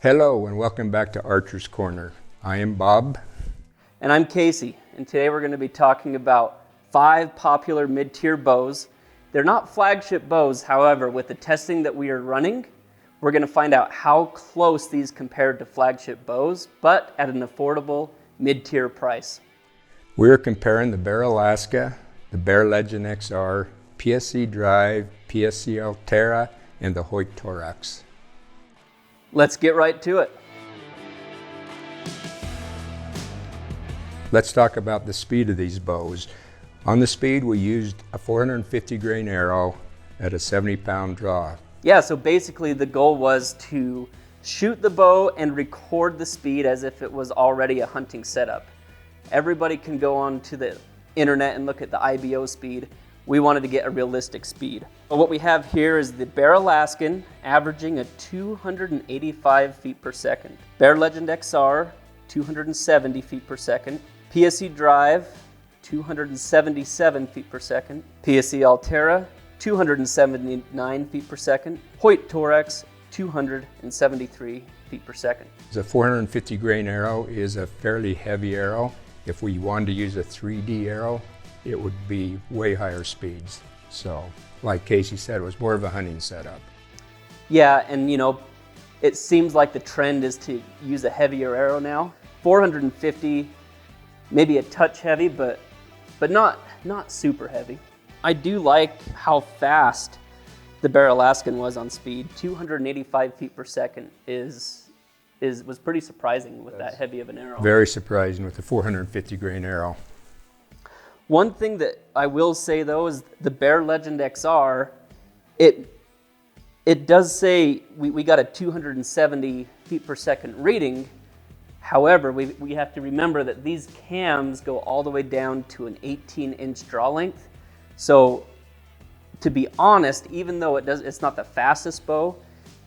Hello and welcome back to Archer's Corner. I am Bob. And I'm Casey, and today we're going to be talking about 5 popular mid-tier bows. They're not flagship bows, however, with the testing that we are running, we're going to find out how close these compare to flagship bows, but at an affordable mid-tier price. We're comparing the Bear Alaska, the Bear Legend XR, PSE Drive, PSE Altera, and the Hoyt Torax. Let's get right to it. Let's talk about the speed of these bows. On the speed, we used a 450 grain arrow at a 70-pound draw. Yeah, so basically the goal was to shoot the bow and record the speed as if it was already a hunting setup. Everybody can go on to the internet and look at the IBO speed. We wanted to get a realistic speed. But what we have here is the Bear Alaskan averaging at 285 feet per second. Bear Legend XR, 270 feet per second. PSE Drive, 277 feet per second. PSE Altera, 279 feet per second. Hoyt Torax, 273 feet per second. The 450 grain arrow is a fairly heavy arrow. If we wanted to use a 3D arrow, it would be way higher speeds. So, like Casey said, it was more of a hunting setup. Yeah, and it seems like the trend is to use a heavier arrow now. 450, maybe a touch heavy, but not super heavy. I do like how fast the Bear Alaskan was on speed. 285 feet per second was pretty surprising with that heavy of an arrow. Very surprising with the 450 grain arrow. One thing that I will say though is the Bear Legend XR, it does say we got a 270 feet per second reading. However, we have to remember that these cams go all the way down to an 18-inch draw length. So to be honest, even though it's not the fastest bow,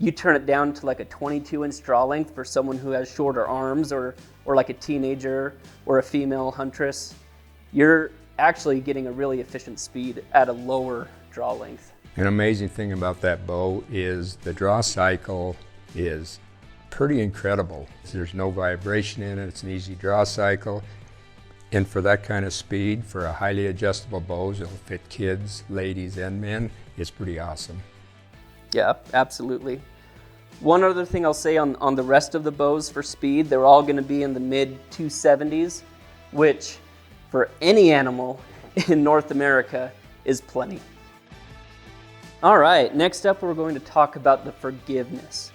you turn it down to like a 22-inch draw length for someone who has shorter arms or like a teenager or a female huntress, you're actually getting a really efficient speed at a lower draw length. An amazing thing about that bow is the draw cycle is pretty incredible. There's no vibration in it, it's an easy draw cycle. And for that kind of speed, for a highly adjustable bows, it'll fit kids, ladies, and men, it's pretty awesome. Yeah, absolutely. One other thing I'll say on the rest of the bows for speed, they're all going to be in the mid 270s, which for any animal in North America is plenty. All right, next up we're going to talk about the forgiveness.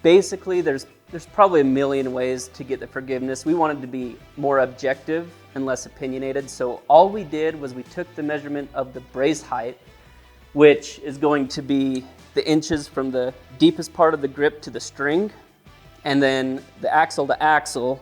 Basically, there's probably a million ways to get the forgiveness. We wanted to be more objective and less opinionated, so all we did was we took the measurement of the brace height, which is going to be the inches from the deepest part of the grip to the string, and then the axle to axle,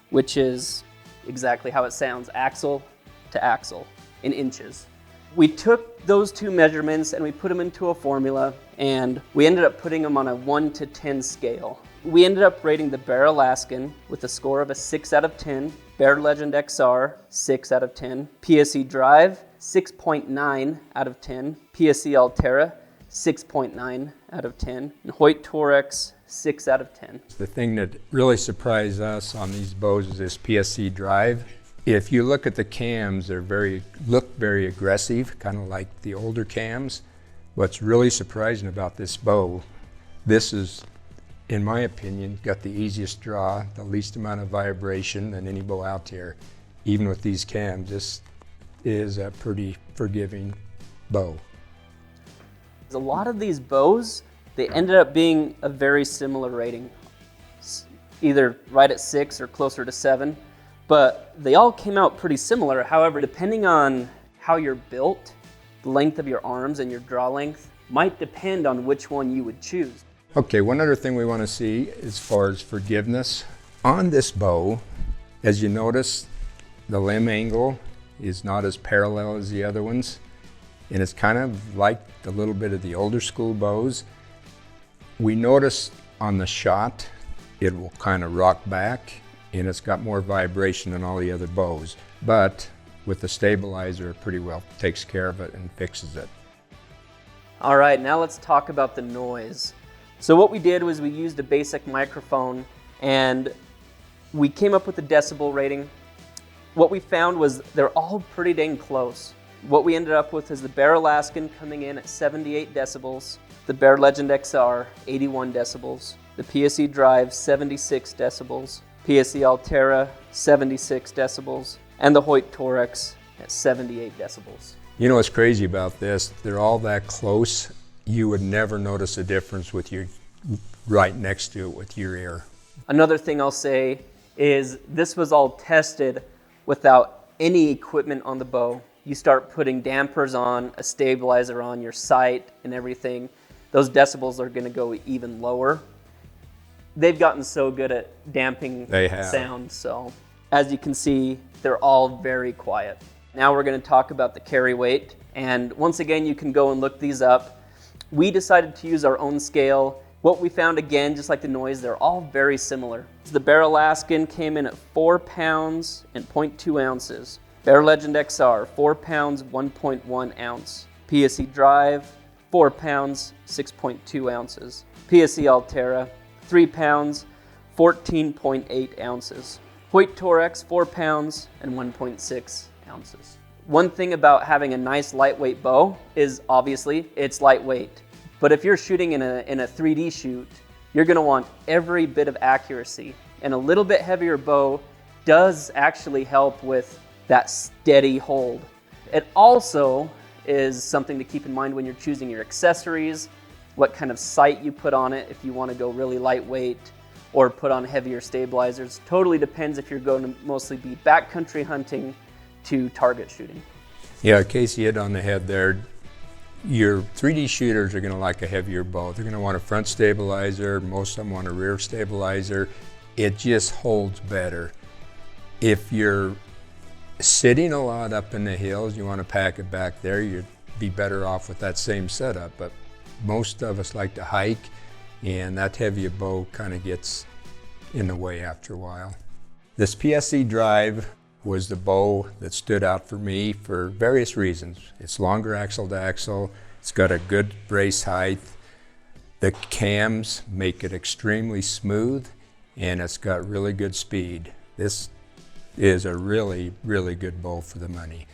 which is exactly how it sounds, axle to axle in inches. We took those two measurements and we put them into a formula, and we ended up putting them on a 1 to 10 scale. We ended up rating the Bear Alaskan with a score of a 6 out of 10, Bear Legend XR, 6 out of 10, PSE Drive, 6.9 out of 10, PSE Altera, 6.9 out of 10, and Hoyt Torax, 6 out of 10. The thing that really surprised us on these bows is this PSE Drive. If you look at the cams, they look very aggressive, kind of like the older cams. What's really surprising about this bow, this is, in my opinion, got the easiest draw, the least amount of vibration than any bow out there. Even with these cams, this is a pretty forgiving bow. A lot of these bows, they ended up being a very similar rating, either right at 6 or closer to 7, but they all came out pretty similar. However, depending on how you're built, the length of your arms and your draw length might depend on which one you would choose. Okay, one other thing we want to see as far as forgiveness. On this bow, as you notice, the limb angle is not as parallel as the other ones, and it's kind of like a little bit of the older school bows. We notice on the shot, it will kind of rock back, and it's got more vibration than all the other bows. But with the stabilizer, it pretty well takes care of it and fixes it. All right, now let's talk about the noise. So what we did was we used a basic microphone and we came up with a decibel rating. What we found was they're all pretty dang close. What we ended up with is the Bear Alaskan coming in at 78 decibels, the Bear Legend XR 81 decibels, the PSE Drive 76 decibels, PSE Altera 76 decibels, and the Hoyt Torex at 78 decibels. You know what's crazy about this? They're all that close. You would never notice a difference with your right next to it with your ear. Another thing I'll say is this was all tested without any equipment on the bow. You start putting dampers on, a stabilizer on your sight and everything, those decibels are going to go even lower. They've gotten so good at damping sound, so as you can see, they're all very quiet. Now we're going to talk about the carry weight, and once again you can go and look these up. We decided to use our own scale. What we found, again, just like the noise, they're all very similar. The Bear Alaskan came in at 4 pounds and 0.2 ounces. Bear Legend XR, 4 pounds, 1.1 ounce. PSE Drive, 4 pounds, 6.2 ounces. PSE Altera, 3 pounds, 14.8 ounces. Hoyt Torex, 4 pounds and 1.6 ounces. One thing about having a nice lightweight bow is obviously it's lightweight. But if you're shooting in a 3D shoot, you're gonna want every bit of accuracy. And a little bit heavier bow does actually help with that steady hold. It also is something to keep in mind when you're choosing your accessories, what kind of sight you put on it, if you want to go really lightweight or put on heavier stabilizers. Totally depends if you're going to mostly be backcountry hunting to target shooting. Yeah, Casey hit on the head there. Your 3D shooters are going to like a heavier bow. They're going to want a front stabilizer. Most of them want a rear stabilizer. It just holds better. If you're sitting a lot up in the hills, you want to pack it back there, you'd be better off with that same setup. But most of us like to hike, and that heavier bow kind of gets in the way after a while. This PSE Drive was the bow that stood out for me for various reasons. It's longer axle to axle, it's got a good brace height, the cams make it extremely smooth, and it's got really good speed. This is a really, really good bow for the money.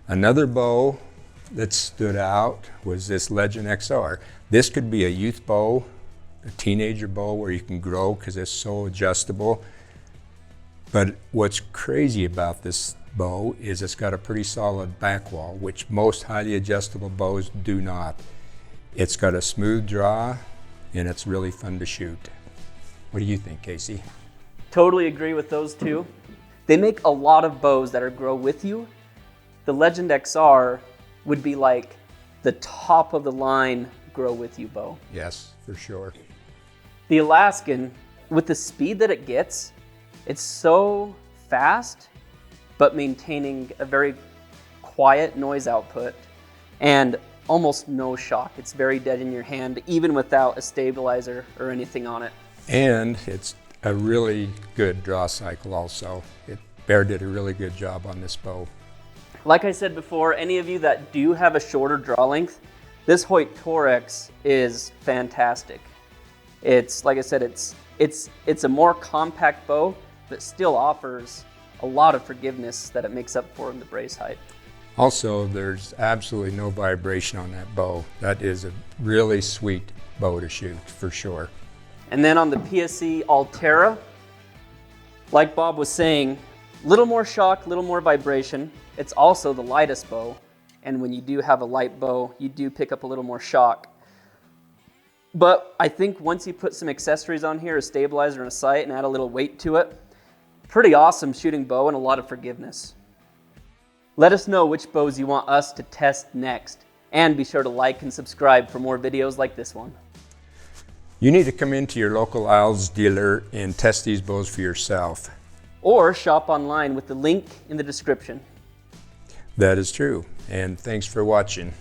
Another bow that stood out was this Legend XR. This could be a youth bow, a teenager bow where you can grow because it's so adjustable. But what's crazy about this bow is it's got a pretty solid back wall, which most highly adjustable bows do not. It's got a smooth draw, and it's really fun to shoot. What do you think, Casey? Totally agree with those two. They make a lot of bows that are grow with you. The Legend XR would be like the top of the line grow with you bow. Yes, for sure. The Alaskan, with the speed that it gets, it's so fast, but maintaining a very quiet noise output and almost no shock. It's very dead in your hand, even without a stabilizer or anything on it. And it's a really good draw cycle also. Bear did a really good job on this bow. Like I said before, any of you that do have a shorter draw length, this Hoyt Torex is fantastic. It's, like I said, it's a more compact bow, but still offers a lot of forgiveness that it makes up for in the brace height. Also, there's absolutely no vibration on that bow. That is a really sweet bow to shoot, for sure. And then on the PSE Altera, like Bob was saying, little more shock, little more vibration. It's also the lightest bow, and when you do have a light bow, you do pick up a little more shock. But I think once you put some accessories on here, a stabilizer and a sight, and add a little weight to it, pretty awesome shooting bow and a lot of forgiveness. Let us know which bows you want us to test next, and be sure to like and subscribe for more videos like this one. You need to come into your local Isles dealer and test these bows for yourself. Or shop online with the link in the description. That is true, and thanks for watching.